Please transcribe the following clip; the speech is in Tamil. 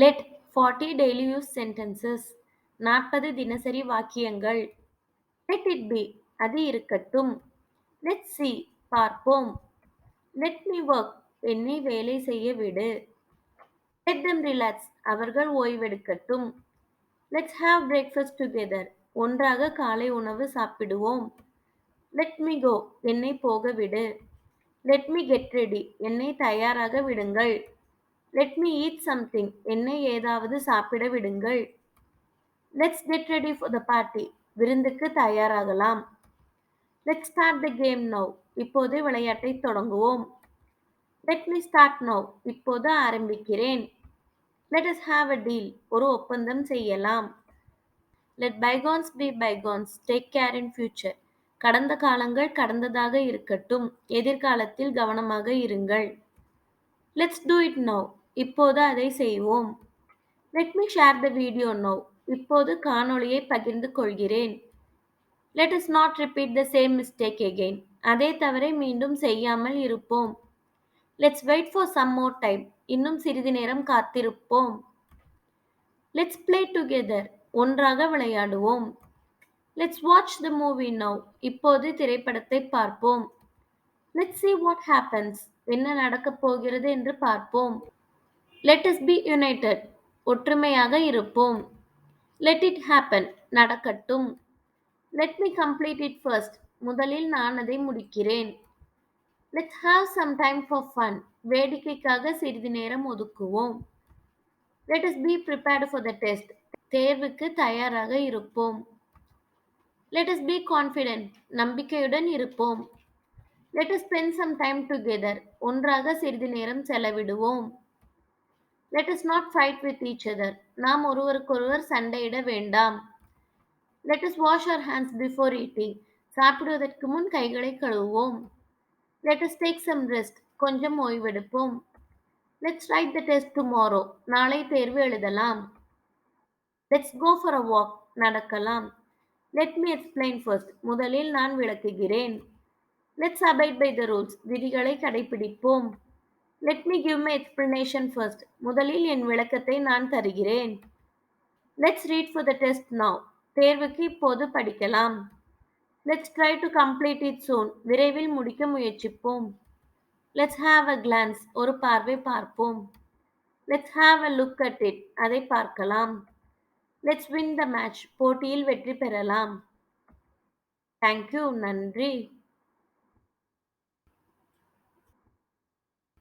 Let 40 daily use sentences. 40 தினசரி வாக்கியங்கள். Let it be. அது இருக்கட்டும். Let's see. பார்ப்போம். Let me work. என்னை வேலை செய்ய விடு. Let them relax. அவர்கள் ஓய்வெடுக்கட்டும். Let's have breakfast together. ஒன்றாக காலை உணவு சாப்பிடுவோம். Let me go. என்னை போக விடு. Let me get ready. என்னை தயாராக விடுங்கள். Let me eat something. என்னை ஏதாவது சாப்பிட விடுங்கள். Let's get ready for the party. விருந்துக்கு தயாராகலாம். Let's start the game now. இப்போது விளையாட்டை தொடங்குவோம். Let me start now. இப்போது ஆரம்பிக்கிறேன். Let us have a deal. ஒரு ஒப்பந்தம் செய்யலாம். Let bygones be bygones. Take care in future. கடந்த காலங்கள் கடந்ததாக இருக்கட்டும். எதிர்காலத்தில் கவனமாக இருங்கள். Let's do it now. இப்போது அதை செய்வோம். Let me share the video now. இப்போது காணொளியை பகிர்ந்து கொள்கிறேன். Let us not repeat the same mistake again. அதே தவறை மீண்டும் செய்யாமல் இருப்போம். Let's wait for some more time. இன்னும் சிறிது நேரம் காத்திருப்போம். Let's play together. ஒன்றாக விளையாடுவோம். Let's watch the movie now. இப்போது திரைப்படத்தை பார்ப்போம். Let's see what happens. என்ன நடக்கப் போகிறது என்று பார்ப்போம். Let us be united. ஒற்றுமையாக இருப்போம். Let it happen. நடக்கட்டும். Let me complete it first. முதலில் நான் அதை முடிக்கிறேன். Let's have some time for fun. வேடிக்கைக்காக சிறிது நேரம் ஒதுக்குவோம். Let us be prepared for the test. தேர்வுக்கு தயாராக இருப்போம். Let us be confident. நம்பிக்கையுடன் இருப்போம். Let us spend some time together. ஒன்றாக சிறிது நேரம் செலவிடுவோம். Let us not fight with each other. நாம் ஒருவருக்கொருவர் சண்டையிட வேண்டாம். Let us wash our hands before eating. சாப்பிடுவதற்கு முன் கைகளை கழுவுவோம். Let us take some rest. கொஞ்சம் ஓய்வெடுப்போம். Let's write the test tomorrow. நாளை தேர்வு எழுதலாம். Let's go for a walk. நடக்கலாம். Let me explain first. முதலில் நான் விளக்குகிறேன். Let's abide by the rules. விதிகளை கடைபிடிப்போம். Let me give my explanation first. முதலில் என் விளக்கத்தை நான் தருகிறேன். Let's read for the test now. தேர்வுக்கு இப்போது படிக்கலாம். Let's try to complete it soon. விரைவில் முடிக்க முயற்சிப்போம். Let's have a glance. ஒரு பார்வை பார்ப்போம். Let's have a look at it. அதை பார்க்கலாம். Let's win the match. போட்டியில் வெற்றி பெறலாம். Thank you. நன்றி.